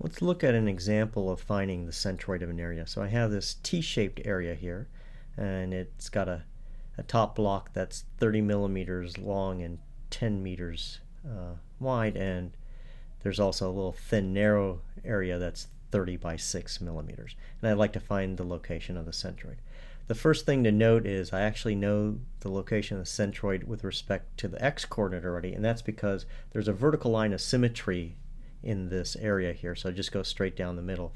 Let's look at an example of finding the centroid of an area. So I have this T-shaped area here, and it's got a top block that's 30 millimeters long and 10 meters wide, and there's also a little thin narrow area that's 30 by 6 millimeters. And I'd like to find the location of the centroid. The first thing to note is I actually know the location of the centroid with respect to the x-coordinate already, and that's because there's a vertical line of symmetry in this area here, so just go straight down the middle.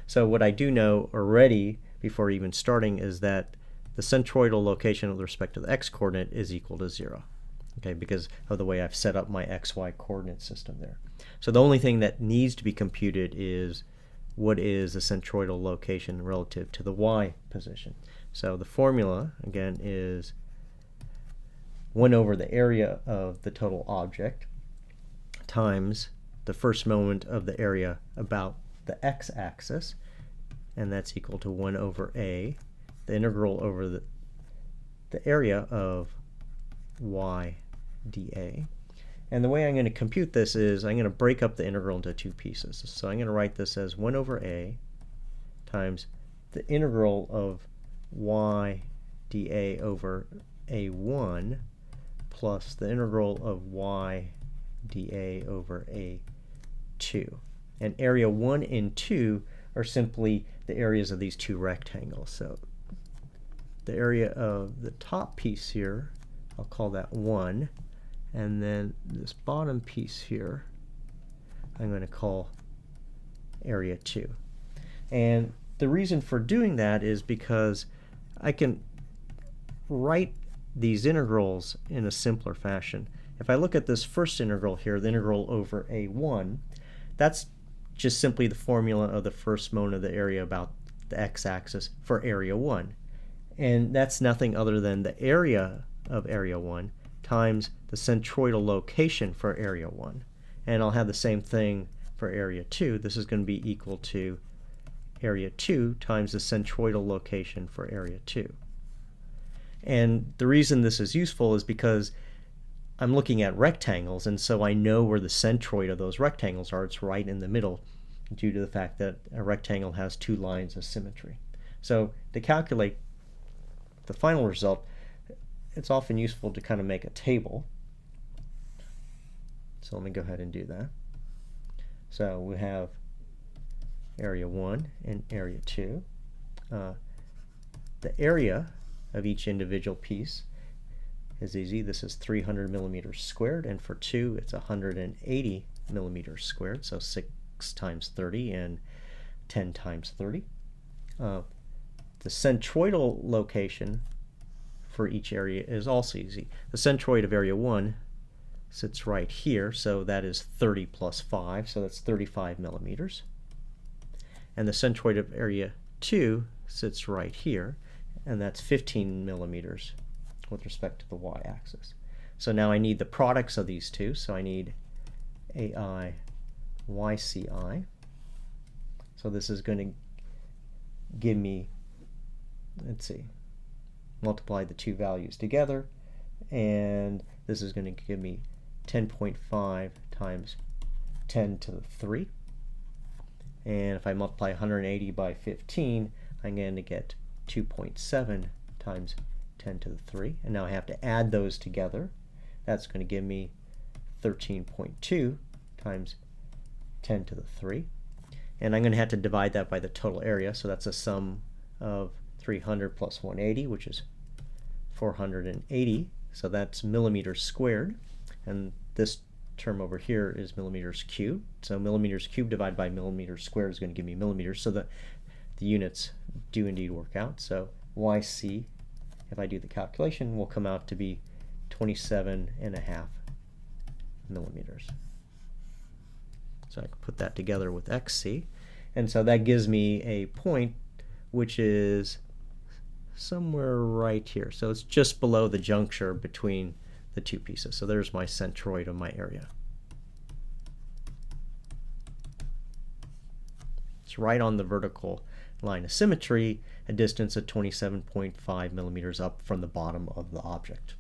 So what I do know already before even starting is that the centroidal location with respect to the x-coordinate is equal to 0. Okay, because of the way I've set up my xy coordinate system there. So the only thing that needs to be computed is what is the centroidal location relative to the y position. So the formula, again, is 1 over the area of the total object times the first moment of the area about the x-axis, and that's equal to 1 over a, the integral over the area of y dA. And the way I'm going to compute this is I'm going to break up the integral into two pieces. So I'm going to write this as 1 over a times the integral of y dA over a1 plus the integral of y dA over a2. And area 1 and 2 are simply the areas of these two rectangles. So the area of the top piece here, I'll call that 1, and then this bottom piece here I'm going to call area 2. And the reason for doing that is because I can write these integrals in a simpler fashion. If I look at this first integral here, the integral over a1, that's just simply the formula of the first moment of the area about the x-axis for area 1. And that's nothing other than the area of area 1 times the centroidal location for area 1. And I'll have the same thing for area 2. This is going to be equal to area 2 times the centroidal location for area 2. And the reason this is useful is because I'm looking at rectangles, and so I know where the centroid of those rectangles are. It's right in the middle due to the fact that a rectangle has two lines of symmetry. So to calculate the final result, it's often useful to kind of make a table. So let me go ahead and do that. So we have area 1 and area 2. The area of each individual piece is easy. This is 300 millimeters squared, and for 2 it's 180 millimeters squared, so 6 times 30 and 10 times 30. The centroidal location for each area is also easy. The centroid of area 1 sits right here, so that is 30 plus 5, so that's 35 millimeters. And the centroid of area 2 sits right here, and that's 15 millimeters with respect to the y-axis. So now I need the products of these two, so I need AI YCI. So this is going to give me, let's see, multiply the two values together, and this is going to give me 10.5 times 10 to the 3. And if I multiply 180 by 15, I'm going to get 2.7 times 10 to the 3. And now I have to add those together. That's going to give me 13.2 times 10 to the 3. And I'm going to have to divide that by the total area, so that's a sum of 300 plus 180, which is 480, so that's millimeters squared, and this term over here is millimeters cubed, so millimeters cubed divided by millimeters squared is going to give me millimeters, so the units do indeed work out. So YC, if I do the calculation, will come out to be 27.5 millimeters. So I can put that together with XC, and so that gives me a point which is somewhere right here. So it's just below the juncture between the two pieces. So there's my centroid of my area. It's right on the vertical line of symmetry, a distance of 27.5 millimeters up from the bottom of the object.